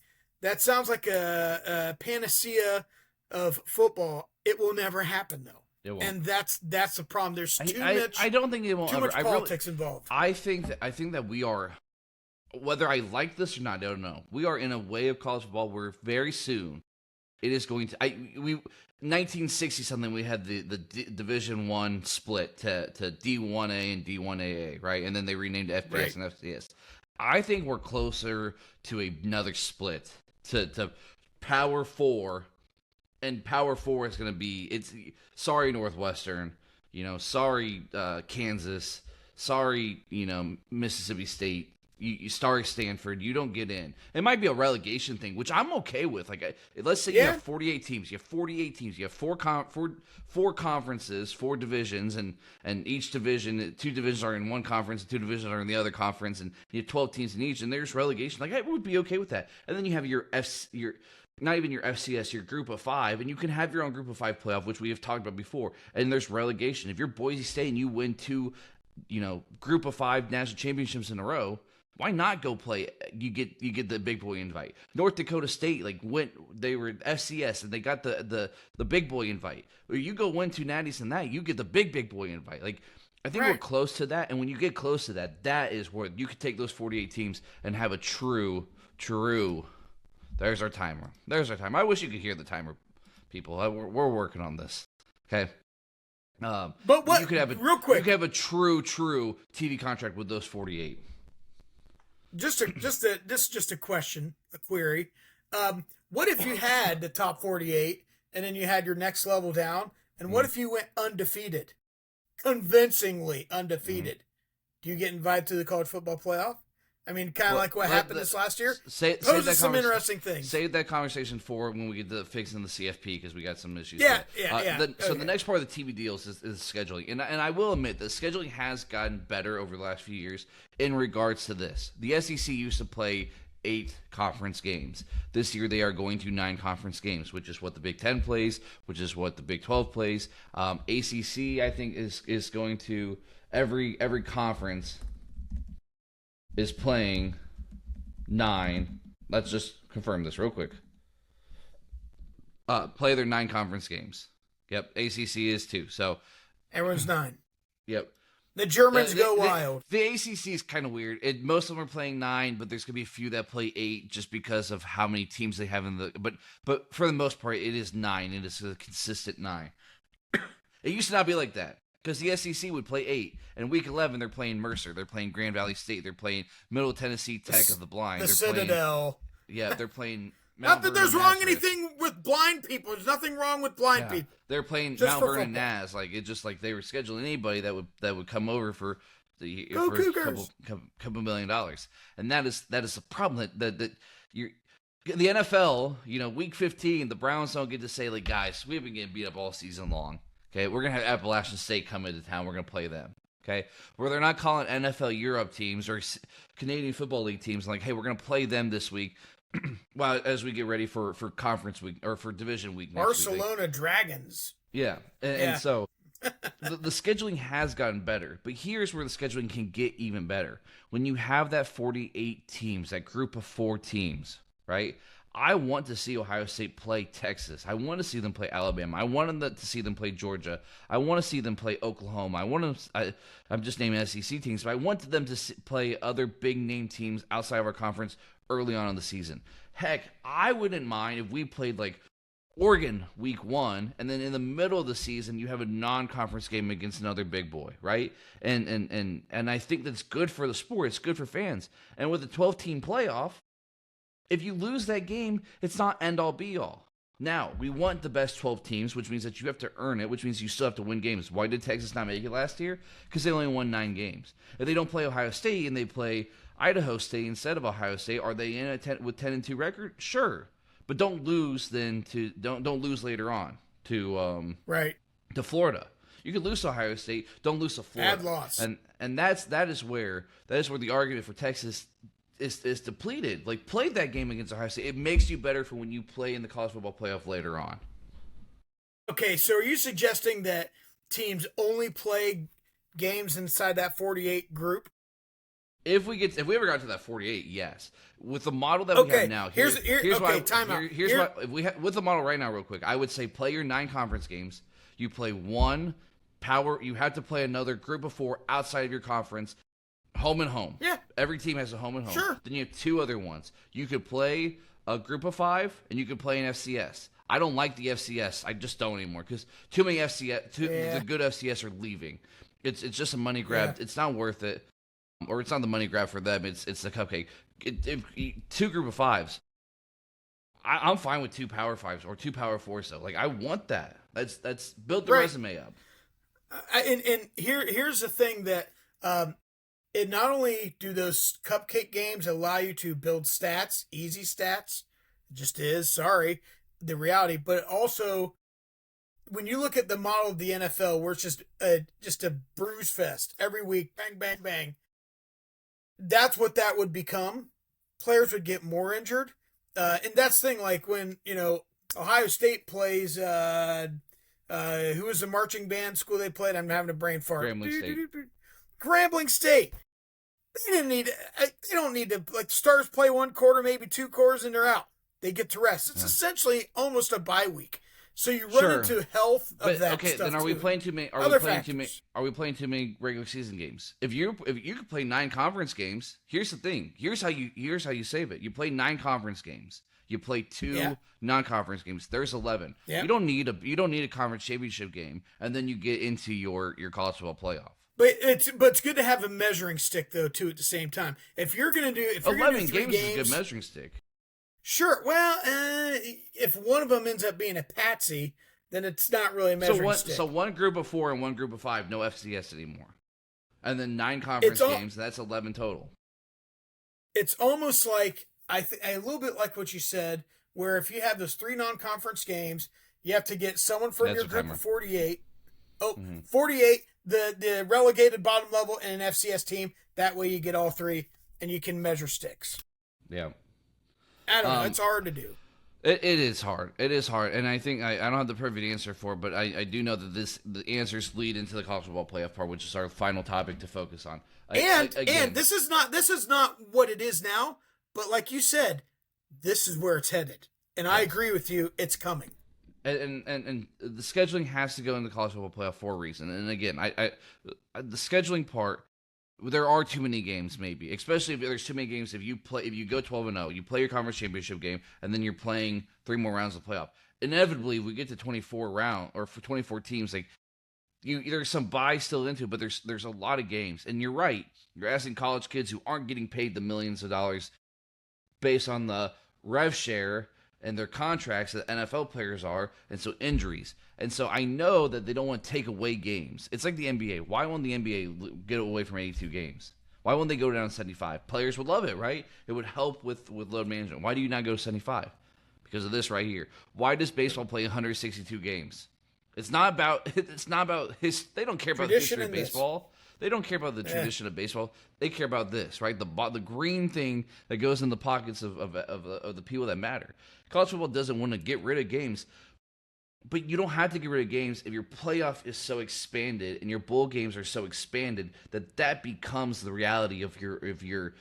That sounds like a panacea of football. It will never happen though. It won't. And that's the problem. There's too much. I don't think it won't. Too much politics involved. I think that we are. Whether I like this or not, I don't know. We are in a way of college football where very soon it is going to. 1960 something, we had the Division One split to D1A and D1AA, right? And then they renamed FBS and FCS. I think we're closer to another split to Power 4, and Power 4 is going to be sorry Northwestern, sorry Kansas, sorry Mississippi State. You sorry Stanford, you don't get in. It might be a relegation thing, which I'm okay with. Like, let's say you have 48 teams. You have 48 teams. You have four conferences, 4 divisions, and each division, 2 divisions are in one conference, and 2 divisions are in the other conference, and you have 12 teams in each, and there's relegation. Like, I would be okay with that. And then you have your not even your FCS, your Group of 5, and you can have your own Group of 5 playoff, which we have talked about before. And there's relegation. If you're Boise State and you win 2, Group of 5 national championships in a row, why not go play? You get the big boy invite. North Dakota State they were FCS and they got the big boy invite. Or you go win 2 natties in that, you get the big boy invite. Like, I think we're close to that, and when you get close to that, that is where you could take those 48 teams and have a true. There's our timer. I wish you could hear the timer, people. We're working on this. Okay. But what? You could have real quick. You could have a true TV contract with those 48. Just a question, a query. What if you had the top 48 and then you had your next level down? And what if you went undefeated, convincingly undefeated? Do you get invited to the college football playoff? I mean, kind of like what happened this last year. Poses some interesting things. Save that conversation for when we get to fixing the CFP, because we got some issues. Yeah. So the next part of the TV deals is scheduling, and I will admit the scheduling has gotten better over the last few years in regards to this. The SEC used to play 8 conference games. This year they are going to 9 conference games, which is what the Big 10 plays, which is what the Big 12 plays. ACC, I think, is going to every conference is playing 9. Let's just confirm this real quick. Play their 9 conference games. Yep, ACC is 2. So everyone's 9. Yep. The Germans go wild. The ACC is kind of weird. Most of them are playing 9, but there's gonna be a few that play 8 just because of how many teams they have in the. But for the most part, it is 9. It is a consistent 9. It used to not be like that, because the SEC would play 8, and Week 11 they're playing Mercer, they're playing Grand Valley State, they're playing Middle Tennessee Tech of the Blind, the they're Citadel. They're playing. Not that there's wrong anything with blind people. There's nothing wrong with blind people. They're playing Mount Vernon and Naz. Like, it's just like they were scheduling anybody that would come over for a couple $1 million, and that is the problem that you're. The NFL, Week 15, the Browns don't get to say, like, guys, we've been getting beat up all season long. Okay, we're going to have Appalachian State come into town. We're going to play them. Okay, where they're not calling NFL Europe teams or Canadian Football League teams like, hey, we're going to play them this week. Well, as we get ready for conference week or for division week next Barcelona week. Dragons. Yeah, and so the scheduling has gotten better. But here's where the scheduling can get even better. When you have that 48 teams, that group of 4 teams, right? I want to see Ohio State play Texas. I want to see them play Alabama. I want to see them play Georgia. I want to see them play Oklahoma. I'm just naming SEC teams, but I want them to play other big-name teams outside of our conference early on in the season. Heck, I wouldn't mind if we played, like, Oregon Week 1, and then in the middle of the season, you have a non-conference game against another big boy, right? And I think that's good for the sport. It's good for fans. And with a 12-team playoff, if you lose that game, it's not end-all, be-all. Now, we want the best 12 teams, which means that you have to earn it, which means you still have to win games. Why did Texas not make it last year? Because they only won 9 games. If they don't play Ohio State and they play Idaho State instead of Ohio State, are they in with 10-2 record? Sure, but don't lose don't lose later on to Florida. You could lose to Ohio State, don't lose to Florida. Bad loss. And that is where the argument for Texas is depleted. Like, play that game against Ohio State. It makes you better for when you play in the college football playoff later on. Okay, so are you suggesting that teams only play games inside that 48 group? If we ever got to that 48, yes. With the model that we have now, here's time out. With the model right now, real quick, I would say play your 9 conference games. You play one power. You have to play another group of 4 outside of your conference. Home and home. Yeah. Every team has a home and home. Sure. Then you have 2 other ones. You could play a group of 5, and you could play an FCS. I don't like the FCS. I just don't anymore because too many the good FCS are leaving. It's just a money grab. It's not worth it, or it's not the money grab for them. It's the cupcake. Two group of fives. I'm fine with 2 Power Fives or 2 Power Fours though. Like I want that. That's build the resume up. And here's the thing that it not only do those cupcake games allow you to build stats, easy stats, it just is, sorry, the reality, but also when you look at the model of the NFL where it's just a bruise fest every week, bang, bang, bang, that's what that would become. Players would get more injured. And that's the thing, like when, Ohio State plays, who was the marching band school they played? I'm having a brain fart. Grambling State. They don't need to, like, stars play 1 quarter, maybe 2 quarters, and they're out. They get to rest. It's essentially almost a bye week. So you run into health of that okay, stuff. then are we playing too many? Are we playing too many regular season games? If you could play 9 conference games, here's the thing. Here's how you save it. You play 9 conference games. You play 2 non-conference games. There's 11. Yeah. You don't need a conference championship game, and then you get into your college football playoff. But it's good to have a measuring stick though too at the same time. If you're gonna do 11 games is a good measuring stick. Sure. Well, if one of them ends up being a patsy, then it's not really a measuring stick. So 1 group of 4 and 1 group of 5, no FCS anymore, and then 9 conference games. That's 11 total. It's almost like a little bit like what you said, where if you have those 3 non-conference games, you have to get someone from your group of 48. 48. The relegated bottom level and an FCS team. That way you get all 3 and you can measure sticks. Yeah. I don't know. It's hard to do. It is hard. It is hard. And I think I don't have the perfect answer for it, but I do know that the answers lead into the college football playoff part, which is our final topic to focus on. And this is not what it is now, but like you said, this is where it's headed. And I agree with you. It's coming. And the scheduling has to go in the college football playoff for a reason. And again, the scheduling part, there are too many games, maybe, especially if there's too many games. If you go 12-0, you play your conference championship game, and then you're playing 3 more rounds of playoff. Inevitably, we get to 24 teams. Like there's some buys still into, but there's a lot of games. And you're right. You're asking college kids who aren't getting paid the millions of dollars based on the rev share and their contracts that NFL players are, and so injuries. And so I know that they don't want to take away games. It's like the NBA. Why won't the NBA get away from 82 games? Why won't they go down to 75? Players would love it, right? It would help with load management. Why do you not go to 75? Because of this right here. Why does baseball play 162 games? It's not about they don't care about the history of baseball. They don't care about the tradition of baseball. They care about this, right? The green thing that goes in the pockets of the people that matter. College football doesn't want to get rid of games, but you don't have to get rid of games if your playoff is so expanded and your bowl games are so expanded that becomes the reality of your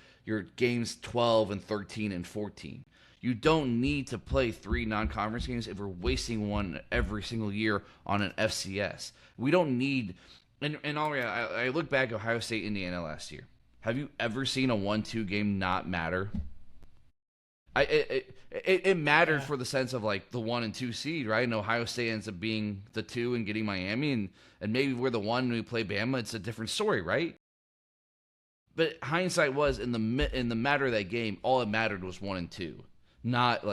games 12 and 13 and 14. You don't need to play 3 non-conference games if we're wasting one every single year on an FCS. We don't need. And all reality, I look back at Ohio State, Indiana last year. Have you ever seen a 1-2 game not matter? It mattered for the sense of like the 1 and 2 seed, right? And Ohio State ends up being the 2 and getting Miami, and maybe we're the 1 and we play Bama. It's a different story, right? But hindsight was in the matter of that game, all it mattered was 1 and 2, not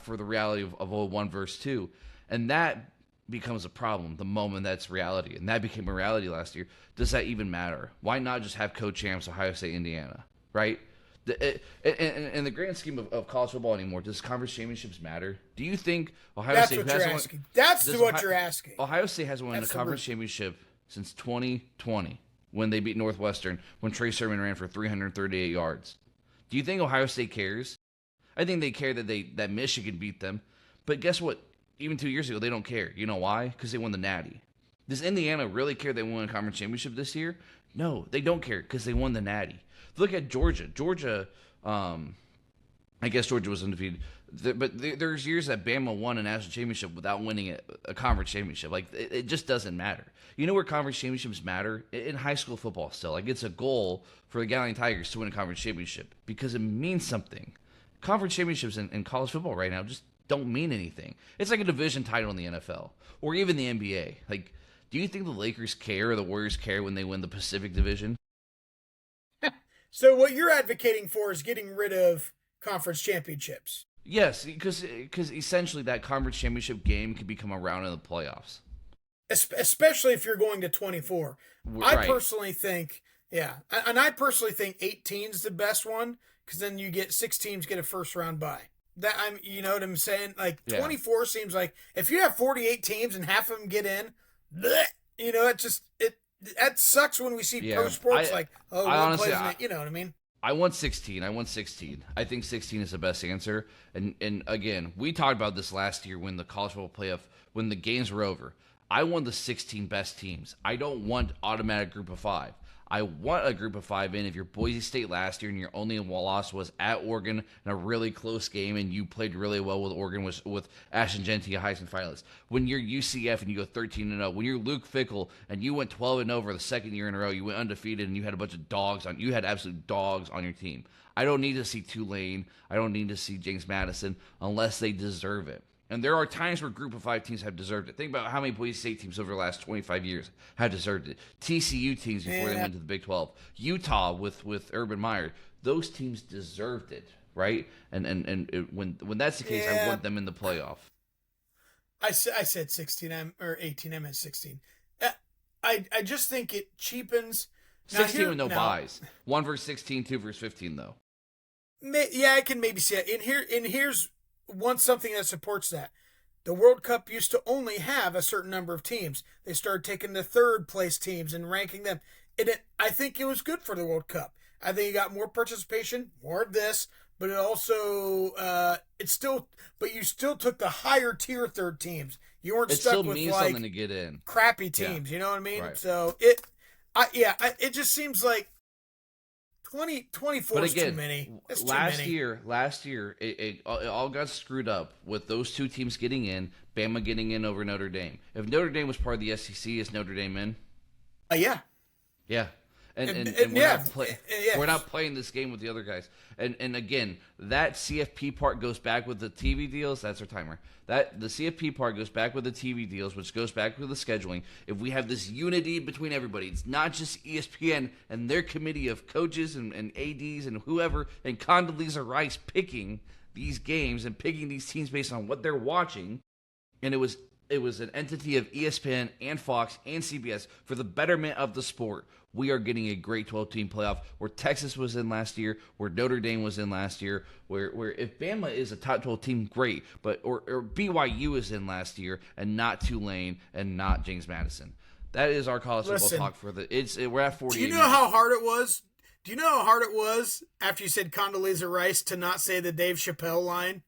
for the reality of 1 versus 2, and that becomes a problem the moment that's reality, and that became a reality last year. Does that even matter? Why not just have co-champs Ohio State, Indiana, right? In the grand scheme of college football anymore, does conference championships matter? Do you think Ohio State has won? That's what you're asking. Ohio State has won a conference championship since 2020 when they beat Northwestern when Trey Sermon ran for 338 yards. Do you think Ohio State cares? I think they care that Michigan beat them, but guess what? Even 2 years ago, they don't care. You know why? Because they won the Natty. Does Indiana really care they won a conference championship this year? No, they don't care because they won the Natty. Look at Georgia. I guess Georgia was undefeated. But there's years that Bama won a national championship without winning a conference championship. Like, it just doesn't matter. You know where conference championships matter? In high school football still. Like, it's a goal for the Galleon Tigers to win a conference championship because it means something. Conference championships in college football right now just don't mean anything. It's like a division title in the NFL or even the NBA. Like, do you think the Lakers care or the Warriors care when they win the Pacific Division? So what you're advocating for is getting rid of conference championships. Yes, because essentially that conference championship game could become a round in the playoffs. Especially if you're going to 24. Right. I personally think, I personally think 18 is the best one because then you get 6 teams get a first round bye. You know what I'm saying? Like 24 seems like if you have 48 teams and half of them get in, bleh, you know, that sucks when we see pro sports one plays in it. You know what I mean? I want 16. I think 16 is the best answer. And again, we talked about this last year when the college football playoff, when the games were over. I want the 16 best teams. I don't want automatic group of 5. I want a group of 5 in. If you're Boise State last year and your only loss was at Oregon in a really close game and you played really well with Oregon with Ashton Genty, a Heisman finalist. When you're UCF and you go 13-0. When you're Luke Fickell and you went 12-0 for the second year in a row, you went undefeated and you had a bunch of dogs on. You had absolute dogs on your team. I don't need to see Tulane. I don't need to see James Madison unless they deserve it. And there are times where group of 5 teams have deserved it. Think about how many Boise State teams over the last 25 years have deserved it. TCU teams before they went to the Big 12. Utah with Urban Meyer. Those teams deserved it, right? And when that's the case, I want them in the playoff. I said 16 or 18. I meant 16. I just think it cheapens. 16 with no buys. 1 versus 16, 2 versus 15, though. I can maybe see it. And here's something that supports that. The World Cup used to only have a certain number of teams. They started taking the third place teams and ranking them. I think it was good for the World Cup. I think you got more participation, more of this, but it also but you still took the higher tier third teams. You weren't stuck with like something to get in. Crappy teams. You know what I mean? Right. So it just seems like 24 is too many. It's last year, it all got screwed up with those 2 teams getting in, Bama getting in over Notre Dame. If Notre Dame was part of the SEC, is Notre Dame in? Yeah. Yeah. And we're not playing this game with the other guys. And again, that CFP part goes back with the TV deals. That's our timer. The CFP part goes back with the TV deals, which goes back with the scheduling. If we have this unity between everybody, it's not just ESPN and their committee of coaches and ADs and whoever and Condoleezza Rice picking these games and picking these teams based on what they're watching. And it was an entity of ESPN and Fox and CBS for the betterment of the sport. We are getting a great 12-team playoff where Texas was in last year, where Notre Dame was in last year, where if Bama is a top 12 team, great, but or BYU is in last year and not Tulane and not James Madison. That is our college football talk for we're at 48. Do you know how hard it was? Do you know how hard it was after you said Condoleezza Rice to not say the Dave Chappelle line?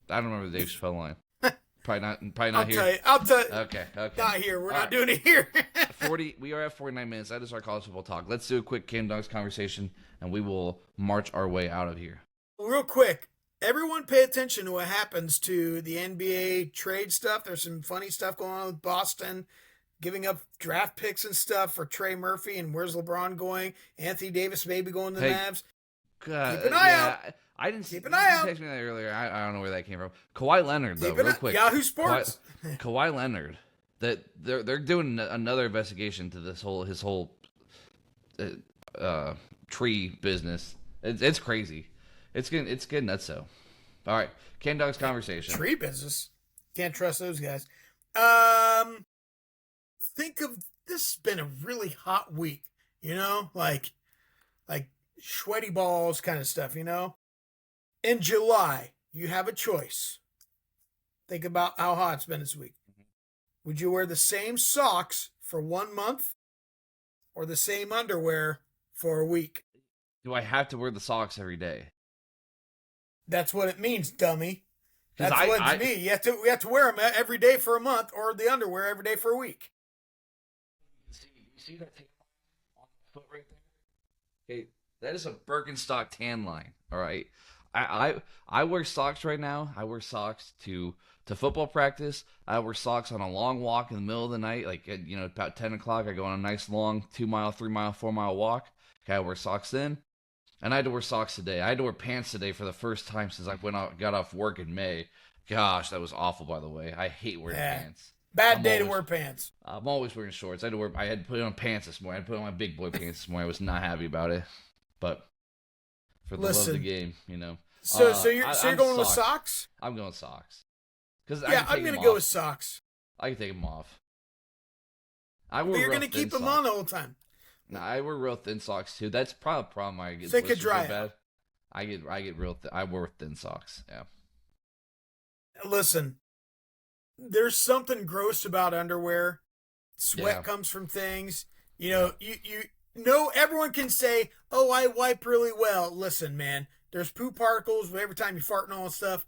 I don't remember the Dave Chappelle line. Probably not here. I'll tell you. Okay. Not here. We're not doing it here. 40. We are at 49 minutes. That is our college football talk. Let's do a quick Cam Dogs conversation, and we will march our way out of here. Real quick, everyone pay attention to what happens to the NBA trade stuff. There's some funny stuff going on with Boston, giving up draft picks and stuff for Trey Murphy, and where's LeBron going? Anthony Davis maybe going to the Mavs. Keep an eye out. I didn't keep an eye out. Text me that earlier. I don't know where that came from. Kawhi Leonard, though, real quick. Yahoo Sports. Kawhi Leonard. That they're doing another investigation to his whole tree business. It's crazy. It's getting nuts. So, all right, Ken Dog's conversation. Tree business. Can't trust those guys. Think of this has been a really hot week. You know, like sweaty balls kind of stuff. You know. In July, you have a choice. Think about how hot it's been this week. Would you wear the same socks for 1 month or the same underwear for a week? Do I have to wear the socks every day? That's what it means, dummy. That's what it means. You have to wear them every day for a month or the underwear every day for a week. See that thing on the foot right there? Okay, that is a Birkenstock tan line, all right? I wear socks right now. I wear socks to football practice. I wear socks on a long walk in the middle of the night, like about 10 o'clock. I go on a nice long 2 mile, 3 mile, 4 mile walk. Okay, I wear socks then. And I had to wear socks today. I had to wear pants today for the first time since I got off work in May. Gosh, that was awful, by the way. I hate wearing pants. Bad day to wear pants. I'm always wearing shorts. I had to put on pants this morning. I had to put on my big boy pants this morning. I was not happy about it. But for the love of the game, you know. So you're going with socks? I'm going socks. I'm going to go with socks. I can take them off. But you're going to keep them on the whole time. No, I wear real thin socks too. That's probably a problem. I get they could dry bad. I get real. I wear thin socks. Yeah. Listen, there's something gross about underwear. Sweat comes from things. You know, you know, everyone can say, "Oh, I wipe really well." Listen, man, there's poo particles every time you fart and all that stuff.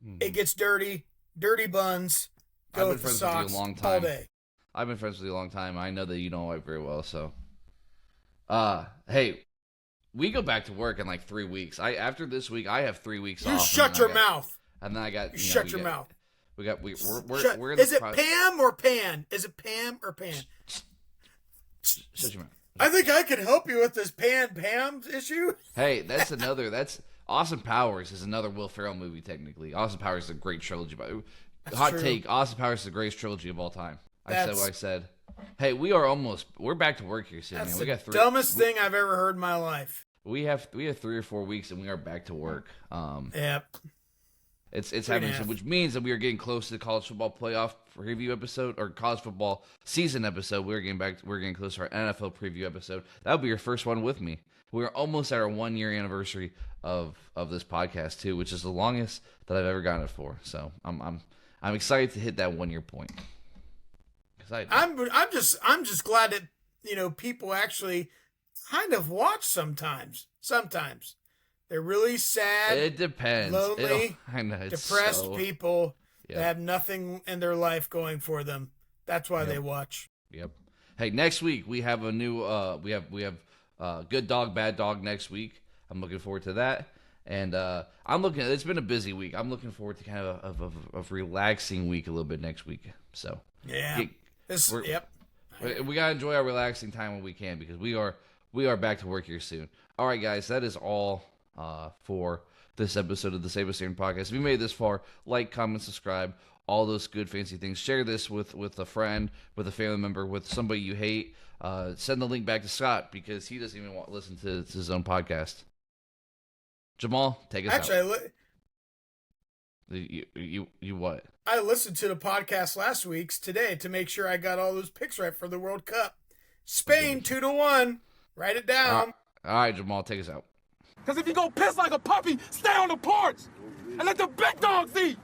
Mm-hmm. It gets dirty. Dirty buns. Go with the socks all day. I've been friends with you a long time. I know that you don't wipe very well, so. Hey, we go back to work in like 3 weeks. After this week, I have 3 weeks off. You shut your mouth. And then I got. Shut your mouth. We're in Is it Pam or Pan? Is it Pam or Pan? Shut your mouth. I think I can help you with this Pam issue. Hey, that's Austin Powers is another Will Ferrell movie. Technically, Austin Powers is a great trilogy. Hot take: Austin Powers is the greatest trilogy of all time. I said what I said. Hey, we're back to work here soon. That's man. We got dumbest thing I've ever heard in my life. We have 3 or 4 weeks and we are back to work. Yep. It's happening, which means that we are getting close to the college football playoff preview episode or college football season episode. We're getting close to our NFL preview episode. That'll be your first one with me. We're almost at our 1 year anniversary of this podcast too, which is the longest that I've ever gotten it for. So I'm excited to hit that 1 year point. I'm just glad that, you know, people actually kind of watch sometimes. Sometimes they're really sad. It depends. Lonely, depressed people that have nothing in their life going for them. That's why they watch. Yep. Hey, next week we have a new we have Good Dog, Bad Dog next week. I'm looking forward to that. And it's been a busy week. I'm looking forward to kind of a relaxing week a little bit next week. So we gotta enjoy our relaxing time when we can because we are back to work here soon. All right, guys, that is all for this episode of the Sabo Standard podcast. If you made it this far, like, comment, subscribe, all those good fancy things. Share this with a friend, with a family member, with somebody you hate. Send the link back to Scott because he doesn't even want to listen to his own podcast. Jamal, take us out. Actually, you what? I listened to the podcast last week's today to make sure I got all those picks right for the World Cup. Spain 2-1. Write it down. All right, Jamal, take us out. Because if you go piss like a puppy, stay on the porch and let the big dogs eat.